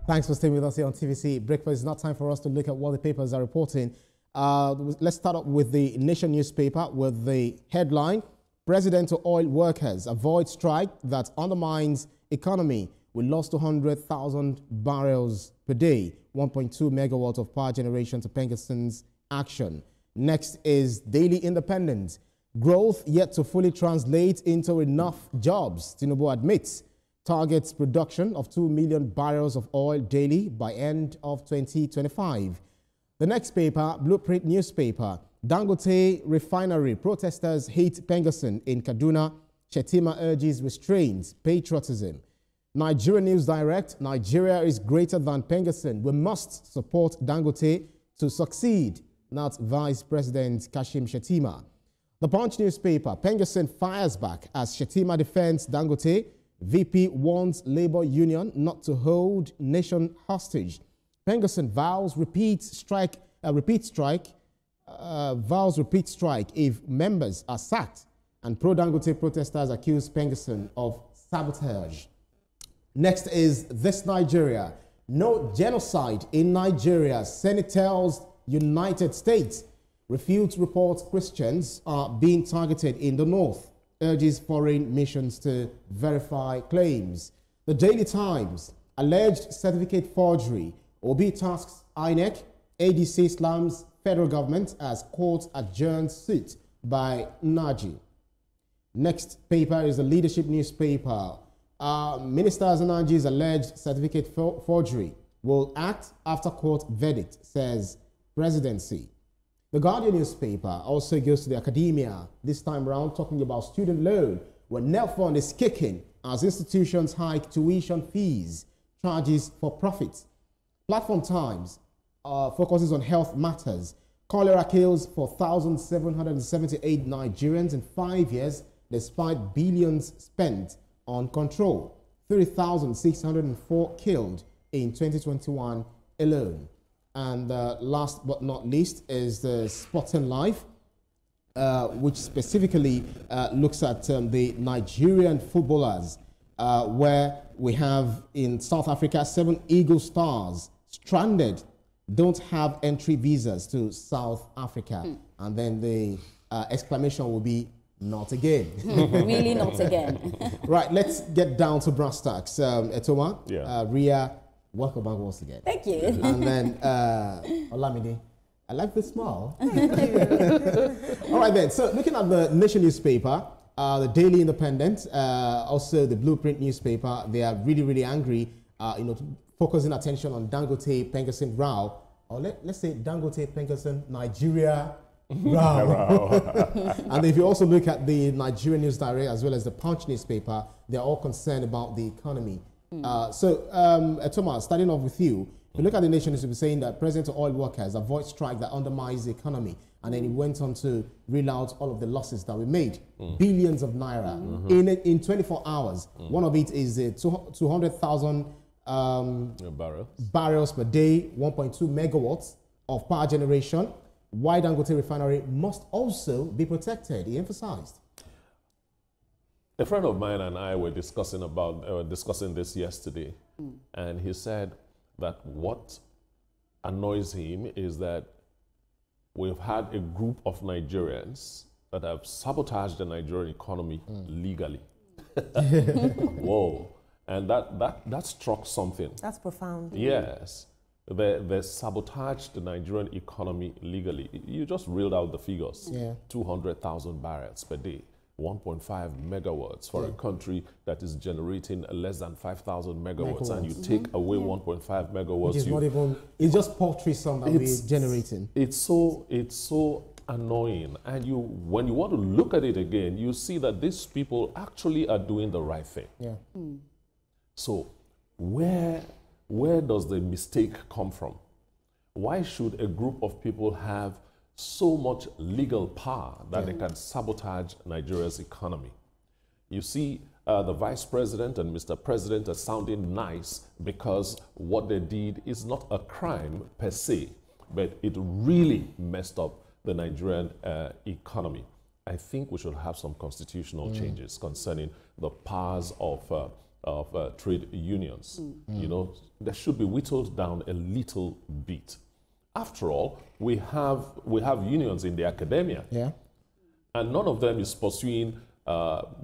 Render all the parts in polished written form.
Thanks for staying with us here on TVC Breakfast. It's not time for us to look at what the papers are reporting. Let's start up with the Nation newspaper with the headline, President to oil workers avoid strike that undermines economy. We lost 200,000 barrels per day, 1.2 megawatts of power generation to PENGASSAN's action. Next is Daily Independent. Growth yet to fully translate into enough jobs, Tinubu admits. Targets production of 2 million barrels of oil daily by end of 2025. The next paper, Blueprint newspaper, Dangote Refinery. Protesters hate PENGASSAN in Kaduna. Shettima urges restraint, patriotism. Nigeria News Direct, Nigeria is greater than PENGASSAN. We must support Dangote to succeed. That's Vice President Kashim Shettima. The Punch newspaper, PENGASSAN fires back as Shettima defends Dangote. VP warns labor union not to hold nation hostage. PENGASSAN vows repeat strike if members are sacked. And pro-Dangote protesters accuse PENGASSAN of sabotage. Next is This Nigeria. No genocide in Nigeria. Senate tells United States. Refutes reports Christians are being targeted in the north. Urges foreign missions to verify claims. The Daily Times, alleged certificate forgery. Obi tasks INEC. ADC slams federal government as court adjourns suit by Naji. Next paper is the Leadership newspaper. Ministers and Naji's alleged certificate forgery will act after court verdict, says Presidency. The Guardian newspaper also goes to the academia, this time around talking about student loan, where NEL fund is kicking as institutions hike tuition fees, charges for profit. Platform Times focuses on health matters. Cholera kills 4,778 Nigerians in 5 years, despite billions spent on control. 30,604 killed in 2021 alone. And last but not least is the Sporting Life, which specifically looks at the Nigerian footballers, where we have in South Africa 7 Eagle Stars stranded, don't have entry visas to South Africa. And then the exclamation will be, not again. Really not again. Right, let's get down to brass tacks. Etoma, Ria, welcome back once again. Thank you. And then Olamide, I like the smile. All right then, so looking at the Nation newspaper, the Daily Independent, also the Blueprint newspaper, they are really, really angry, focusing attention on Dangote PENGASSAN row, or let's say Dangote PENGASSAN Nigeria row. And if you also look at the Nigerian News Direct as well as the Punch newspaper, they're all concerned about the economy. Thomas, starting off with you, if you look at the Nation, it's saying that President to oil workers avoid strike that undermines the economy. And then he went on to reel out all of the losses that we made. Billions of naira in 24 hours. One of it is 200,000 barrels per day, 1.2 megawatts of power generation. Why Dangote Refinery must also be protected, he emphasized. A friend of mine and I were discussing this yesterday, and he said that what annoys him is that we've had a group of Nigerians that have sabotaged the Nigerian economy legally. Whoa. And that struck something. That's profound. Yes. They sabotaged the Nigerian economy legally. You just reeled out the figures. 200,000 barrels per day. 1.5 megawatts for a country that is generating less than 5,000 megawatts, and you take away 1.5 megawatts. Which is not even, it's just paltry sum that we're generating. It's so annoying. And when you want to look at it again, you see that these people actually are doing the right thing. So where does the mistake come from? Why should a group of people have so much legal power that they can sabotage Nigeria's economy? You see, the Vice President and Mr. President are sounding nice because what they did is not a crime per se, but it really messed up the Nigerian economy. I think we should have some constitutional changes concerning the powers of trade unions. You know, there should be whittled down a little bit. After all, we have unions in the academia, and none of them is pursuing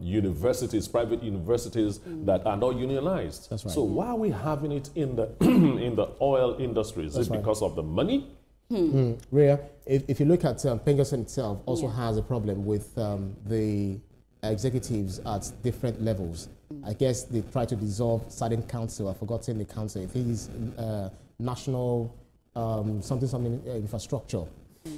universities, private universities that are not unionized. That's right. So why are we having it in the in the oil industry? Is it because of the money? Rhea, if you look at PENGASSAN itself, also has a problem with the executives at different levels. I guess they try to dissolve certain council. I've forgotten the council. I think it's national something infrastructure,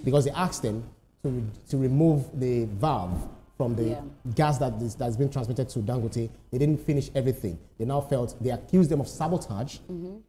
because they asked them to remove the valve from the gas that's been transmitted to Dangote. They didn't finish everything. They now felt, they accused them of sabotage,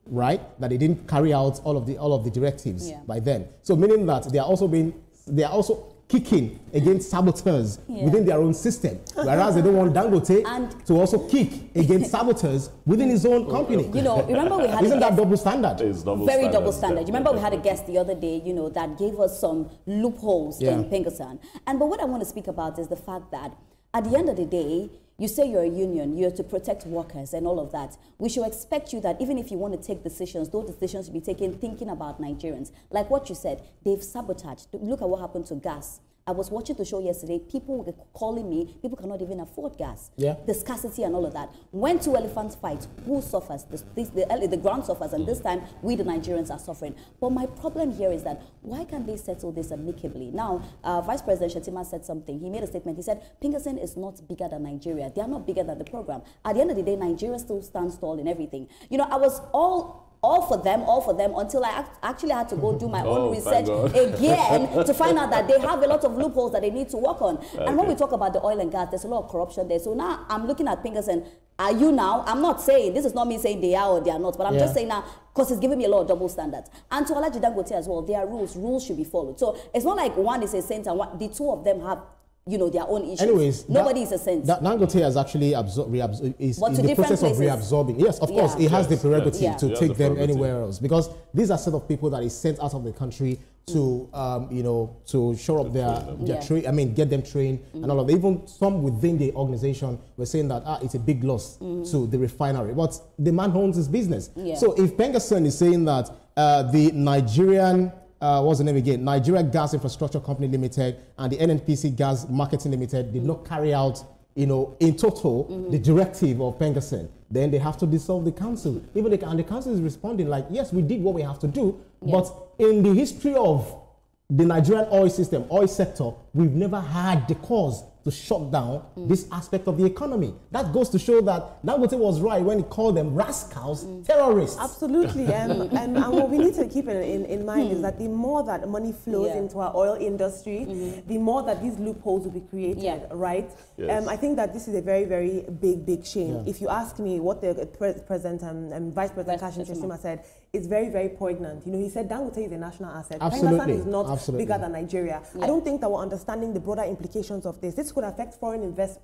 right? That they didn't carry out all of the directives by then. So meaning that they are also kicking against saboteurs within their own system, whereas they don't want Dangote to also kick against saboteurs within his own company. You know, remember we had isn't that double standard? It's double very standard, double standard. You remember we had a guest the other day, you know, that gave us some loopholes in PENGASSAN. But what I want to speak about is the fact that at the end of the day, you say you're a union, you're to protect workers and all of that. We should expect you that even if you want to take decisions, those decisions should be taken thinking about Nigerians. Like what you said, they've sabotaged. Look at what happened to gas. I was watching the show yesterday. People were calling me. People cannot even afford gas. The scarcity and all of that. When two elephants fight, who suffers? The ground suffers, and this time we, the Nigerians, are suffering. But my problem here is that why can't they settle this amicably? Now, Vice President Shettima said something. He made a statement. He said, PENGASSAN is not bigger than Nigeria. They are not bigger than the program. At the end of the day, Nigeria still stands tall in everything. You know, I was all for them until I actually had to go do my own research again to find out that they have a lot of loopholes that they need to work on. And when we talk about the oil and gas, there's a lot of corruption there. So now I'm looking at PENGASSAN. Are you now? I'm not saying, this is not me saying they are or they are not, but I'm just saying now, because it's giving me a lot of double standards. And to Alaji Dangote as well, there are rules should be followed. So it's not like one is a saint and the two of them have, you know, their own issues. Anyways, nobody is a saint. Dangote has actually is in the process of reabsorbing. Yes, of course, he has the prerogative to take them anywhere else, because these are set of people that he sent out of the country to, you know, to shore up their trade. I mean, get them trained and all of that. Even some within the organization were saying that it's a big loss to the refinery, but the man owns his business. So if PENGASSAN is saying that the Nigerian what's the name again? Nigeria Gas Infrastructure Company Limited and the NNPC Gas Marketing Limited did not carry out, you know, in total, the directive of PENGASSAN. Then they have to dissolve the council. Even the council is responding like, yes, we did what we have to do, but in the history of the Nigerian oil system, oil sector, we've never had the cause to shut down this aspect of the economy. That goes to show that Dangote was right when he called them rascals, terrorists. Absolutely, and what we need to keep in mind is that the more that money flows into our oil industry, the more that these loopholes will be created, right? I think that this is a very, very big shame. If you ask me what the President and Vice President Kashim Shettima said, it's very, very poignant. You know, he said Dangote is a national asset. PENGASSAN is not bigger than Nigeria. I don't think that we're understanding the broader implications of this. This could affect foreign investors.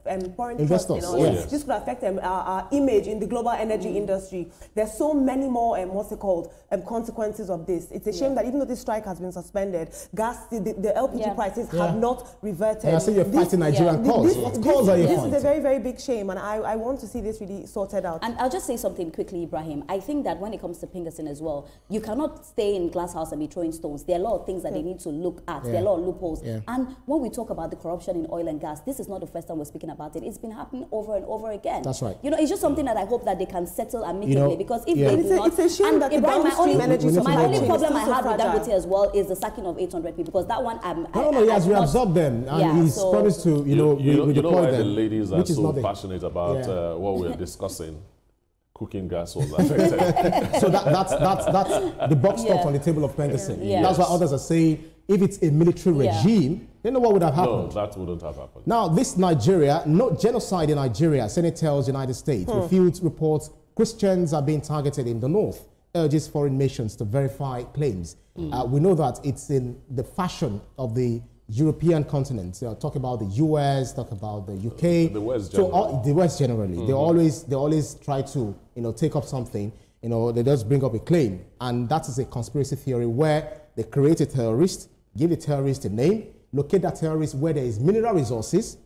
This could affect our image in the global energy industry. There's so many more, consequences of this. It's a shame that even though this strike has been suspended, the LPG prices have not reverted. And I say you're fighting Nigerian cause. What cause are you fighting? This is a very, very big shame, and I want to see this really sorted out. And I'll just say something quickly, Ibrahim. I think that when it comes to PENGASSAN as well, you cannot stay in glass house and be throwing stones. There are a lot of things that they need to look at. There are a lot of loopholes. And when we talk about the corruption in oil and gas, this is not the first time we're speaking about it. It's been happening over and over again. That's right. You know, it's just something that I hope that they can settle amicably, because if they do not, it's a shame that Ibrahim, my only problem I have with Dangote as well is the sacking of 800 people, because that one he has reabsorbed them, and he's promised to, you know why the ladies are so passionate about what we're discussing. Cooking gas was affected. So that's the box stopped on the table of PENGASSAN. That's why others are saying, if it's a military regime, you know what would have happened? No, that wouldn't have happened. Now, this Nigeria, no genocide in Nigeria, Senate tells United States, refutes reports Christians are being targeted in the north, urges foreign nations to verify claims. We know that it's in the fashion of the European continent. Talk about the US, talk about the UK. The West generally. So the West generally. They always try to, you know, take up something, you know, they just bring up a claim. And that is a conspiracy theory where they create a terrorist, give the terrorist a name, locate that terrorist where there is mineral resources,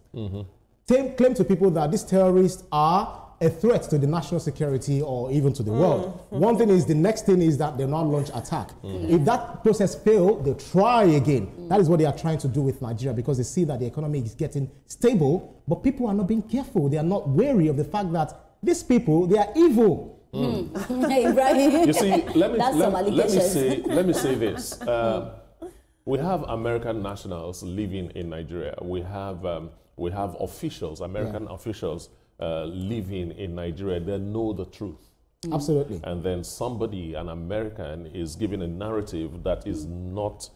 claim to people that these terrorists are a threat to the national security or even to the world. One thing is, the next thing is that they'll not launch attack. If that process fails, they'll try again. That is what they are trying to do with Nigeria, because they see that the economy is getting stable, but people are not being careful. They are not wary of the fact that these people, they are evil. Right. You see, let me say this. We have American nationals living in Nigeria. We have officials, American officials living in Nigeria. They know the truth. Absolutely. And then somebody, an American, is giving a narrative that is not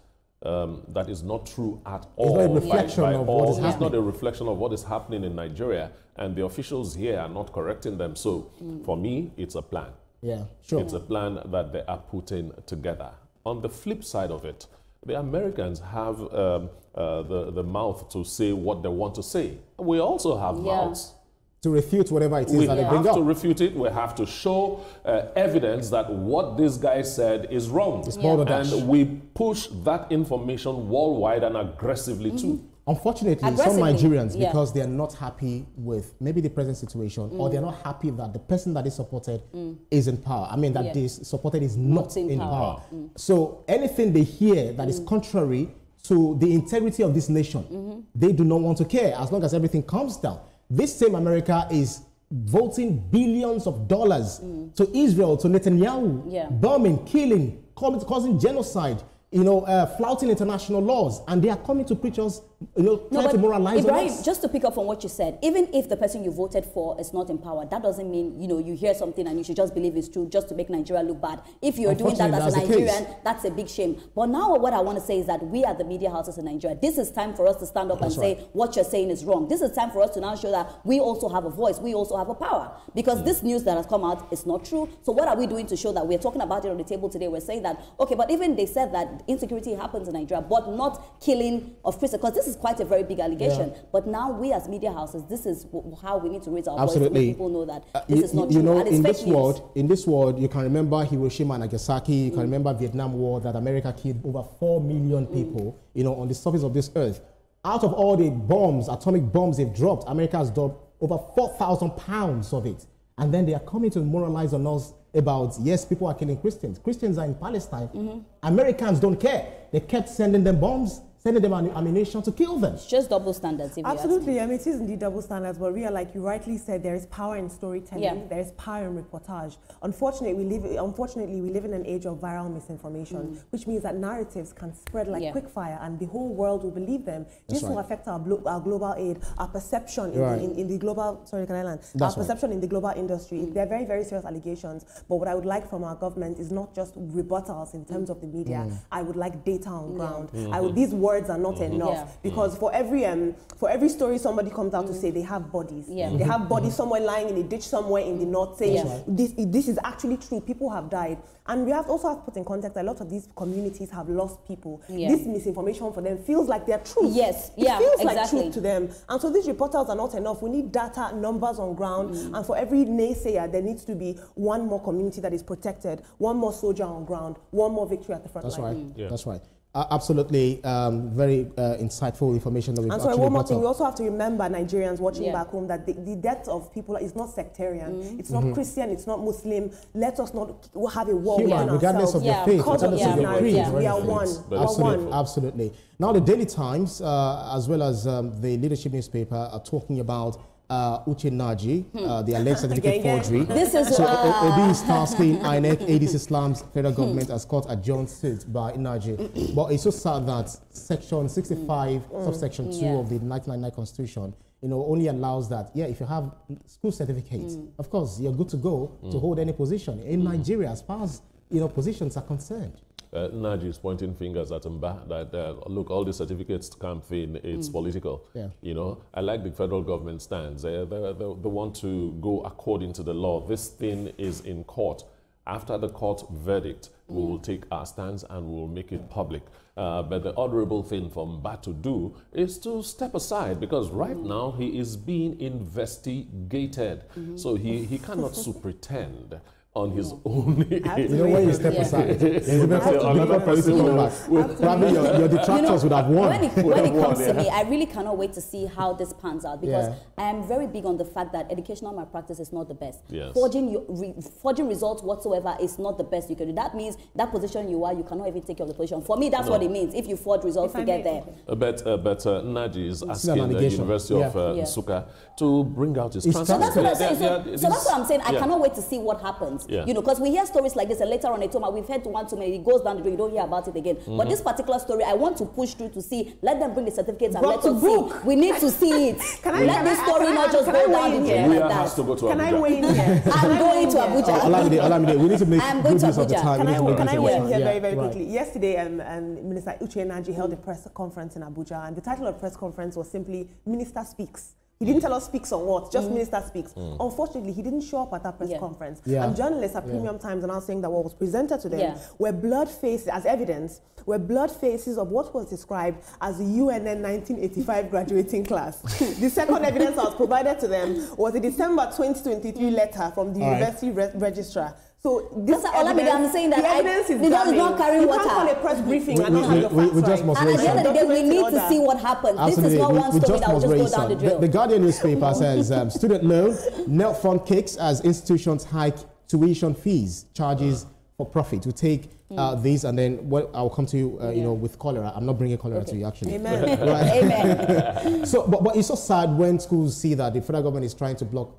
true at all. It's not a reflection of what is happening. It's not a reflection of what is happening in Nigeria, and the officials here are not correcting them. So, for me, it's a plan. Yeah, sure. It's a plan that they are putting together. On the flip side of it, the Americans have the mouth to say what they want to say. We also have mouths to refute whatever it is that they bring up. We have to refute it. We have to show evidence that what this guy said is wrong. And we push that information worldwide and aggressively too. Unfortunately, some Nigerians, because they are not happy with maybe the present situation, or they're not happy that the person that they supported is in power. I mean, that they supported is not in power. So anything they hear that is contrary to the integrity of this nation, they do not want to care, as long as everything calms down. This same America is voting billions of dollars to Israel, to Netanyahu, bombing, killing, causing genocide, flouting international laws, and they are coming to preach us, trying to moralize Ibrahim, us. just to pick up on what you said, even if the person you voted for is not in power, that doesn't mean, you hear something and you should just believe it's true just to make Nigeria look bad. If you're doing that as a Nigerian, that's a big shame. But now what I want to say is that we are the media houses in Nigeria. This is time for us to stand up and say what you're saying is wrong. This is time for us to now show that we also have a voice, we also have a power. Because this news that has come out is not true. So what are we doing to show that? We're talking about it on the table today. We're saying that, okay, but even they said that insecurity happens in Nigeria, but not killing of Christians, because this is quite a very big allegation. But now we as media houses, this is how we need to raise our voice to make people know that this is not true. And it's in this world, you can remember Hiroshima and Nagasaki, you can remember Vietnam War, that America killed over 4 million people, on the surface of this earth. Out of all the bombs, atomic bombs they've dropped, America has dropped over 4,000 pounds of it. And then they are coming to moralize on us about, yes, people are killing Christians. Christians are in Palestine. Americans don't care. They kept sending them bombs, sending them ammunition to kill them. It's just double standards. Absolutely. I mean, it is indeed double standards, but we are, like you rightly said, there is power in storytelling, there is power in reportage. Unfortunately, we live in an age of viral misinformation, which means that narratives can spread like quickfire, and the whole world will believe them. This will affect our global aid, our perception in the global, our perception in the global industry. They're very, very serious allegations, but what I would like from our government is not just rebuttals in terms of the media. I would like data on ground. These words are not enough, because for every story somebody comes out to say, they have bodies. They have bodies somewhere lying in a ditch somewhere in the north saying this is actually true. People have died. And we also have to put in context, a lot of these communities have lost people. This misinformation for them feels like they're truth. It feels like truth to them. And so these reporters are not enough. We need data, numbers on ground. And for every naysayer, there needs to be one more community that is protected, one more soldier on ground, one more victory at the front line. That's right. Absolutely, very insightful information that we've And so one more thing, we also have to remember, Nigerians watching back home, that the death of people is not sectarian, it's not Christian, it's not Muslim. Let us not have a war within regardless ourselves. of your faith, regardless of your creed, we are one. Absolutely. Now the Daily Times, as well as the leadership newspaper, are talking about Uche Naji, the alleged certificate forgery. This is Obi is tasking INEC, ADC Islam's federal government as court adjourned suit by Naji. But it's so sad that Section 65, subsection 2 of the 1999 Constitution, only allows that, if you have school certificates, of course, you're good to go to hold any position in Nigeria as far as, positions are concerned. Naji is pointing fingers at Mba that, look, all the certificates campaign, it's political. I like the federal government stands. They want to go according to the law. This thing is in court. After the court verdict, we will take our stance and we will make it public. But the honorable thing for Mba to do is to step aside, because right now he is being investigated. So he cannot pretend. on his own. You know, when you step aside, another person will back. Probably your detractors would have won. When it comes to me, I really cannot wait to see how this pans out, because I am very big on the fact that educational malpractice is not the best. Yes. Forging results whatsoever is not the best you can do. That means that position you are, you cannot even take your position. For me, that's what it means. If you forge results to get there. But Naji is asking the University of Nsukka to bring out his transcript. So that's what I'm saying. I cannot wait to see what happens. You know, because we hear stories like this, and later on we've heard one too many. It goes down the drain. You don't hear about it again. But this particular story, I want to push through to see. Let them bring the certificates and let us see. We need to see it. Let this story not just go down the drain like that. Can I weigh in here? I'm going to Abuja. Olamide, we need to make good use of the time. Can I weigh in here very quickly? Yesterday, Minister Uche Naji held a press conference in Abuja, and the title of the press conference was simply "Minister Speaks." He didn't tell us speaks on what, just Minister Speaks. Unfortunately, he didn't show up at that press conference. And journalists at Premium Times are now saying that what was presented to them were blurred faces, as evidence, were blurred faces of what was described as the UNN 1985 graduating class. The second evidence that was provided to them was a December 2023 letter from the university registrar. So this evidence, I'm saying that the evidence is not carrying water. You can't call a press briefing and not have your facts right. And at the end of the day, we need to see what happens. Absolutely. This is not one story that will just go down the drill. The Guardian newspaper says student loan, knelt front kicks as institutions hike tuition fees, charges for profit. We take these, and then I'll come to you, you know, with cholera. I'm not bringing cholera to you, actually. Amen. Right? Amen. So, but it's so sad when schools see that the federal government is trying to block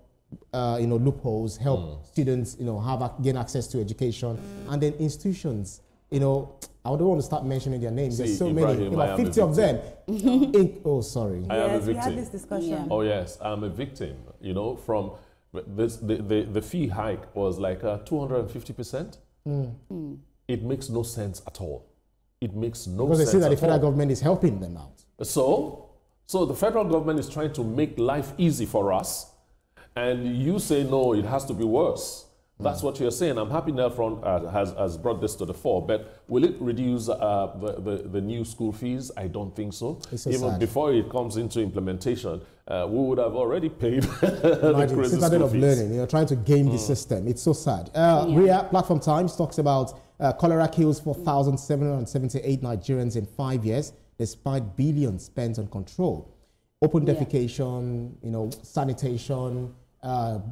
you know, loopholes, help students, you know, gain access to education, and then institutions, you know, I don't want to start mentioning their names. There's so many, about 50 of them. Oh, sorry. I am a victim. We had this discussion. Oh yes, I'm a victim. You know, from this, the fee hike was like 250%. It makes no sense at all. It makes no sense. Because they see that the federal government is helping them out. So the federal government is trying to make life easy for us. And you say, no, it has to be worse. That's what you're saying. I'm happy Nelfron has brought this to the fore. But will it reduce the new school fees? I don't think so. Even before it comes into implementation, we would have already paid the crazy school of fees. Learning, you know, trying to game the system. It's so sad. RIA Platform Times talks about cholera kills 4,778 Nigerians in 5 years, despite billions spent on control. Open defecation, you know, sanitation,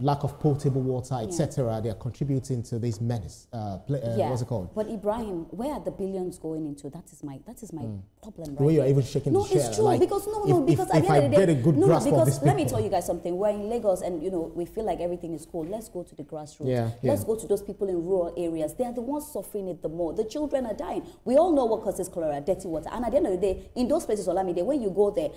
lack of potable water, etc. They are contributing to this menace. What's it called? But Ibrahim, where are the billions going into? That is my problem. Right? The way you're even shaking the chair. No, it's true, like, because if I get a good grasp of this, let me tell you guys something. We're in Lagos, and you know we feel like everything is cool. Let's go to the grassroots. Let's go to those people in rural areas. They are the ones suffering it the more. The children are dying. We all know what causes cholera: dirty water. And at the end of the day, in those places, Olamide, when you go there,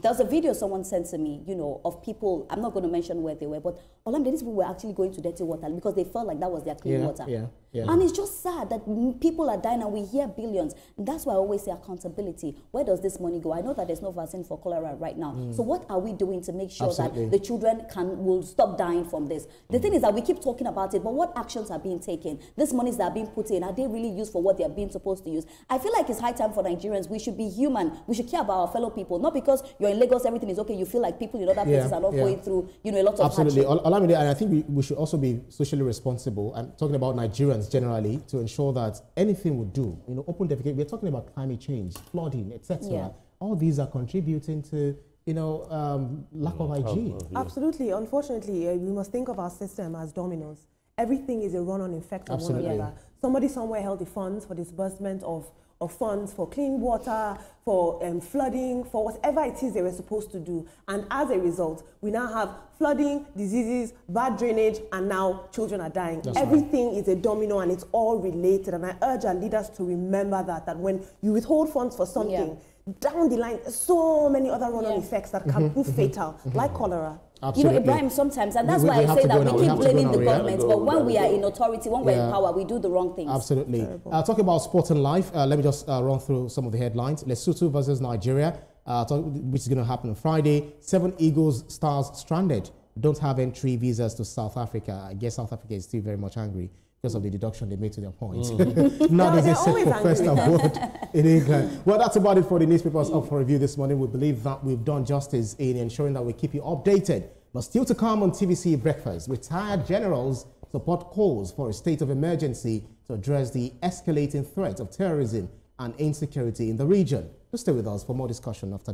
there's a video someone sent to me, you know, of people. I'm not going to mention where they were, but Olamide, these people were actually going to dirty water because they felt like that was their clean water. And it's just sad that people are dying and we hear billions. And that's why I always say accountability. Where does this money go? I know that there's no vaccine for cholera right now. So what are we doing to make sure that the children will stop dying from this? The thing is that we keep talking about it, but what actions are being taken? These monies that are being put in, are they really used for what they're being supposed to use? I feel like it's high time for Nigerians. We should be human. We should care about our fellow people. Not because you're in Lagos, everything is okay. You feel like people in other places are not going through, you know, a lot of hardship. Olamide, and I think we should also be socially responsible. I'm talking about Nigerians generally, to ensure that anything we do, you know, open defecation, we're talking about climate change, flooding, etc. All these are contributing to, you know, lack of hygiene. Absolutely. Unfortunately, we must think of our system as dominoes. Everything is a run-on effect of one another. Somebody somewhere held the funds for disbursement of funds for clean water, for flooding, for whatever it is they were supposed to do. And as a result, we now have flooding, diseases, bad drainage, and now children are dying. Everything is a domino and it's all related. And I urge our leaders to remember that when you withhold funds for something, down the line, so many other run-on effects that can prove fatal, like cholera. Absolutely. You know, Ibrahim, sometimes, and that's why I say that we keep blaming the government, but when we are in authority, when we're in power, we do the wrong things. Absolutely. Talking about sport and life, let me just run through some of the headlines. Lesotho versus Nigeria, which is going to happen on Friday. 7 Eagles stars stranded, don't have entry visas to South Africa. I guess South Africa is still very much angry because of the deduction they made to their points. Now there's a set for first award in England. Well, that's about it for the newspapers up for review this morning. We believe that we've done justice in ensuring that we keep you updated. But still to come on TVC Breakfast, retired generals support calls for a state of emergency to address the escalating threat of terrorism and insecurity in the region. Stay with us for more discussion after this.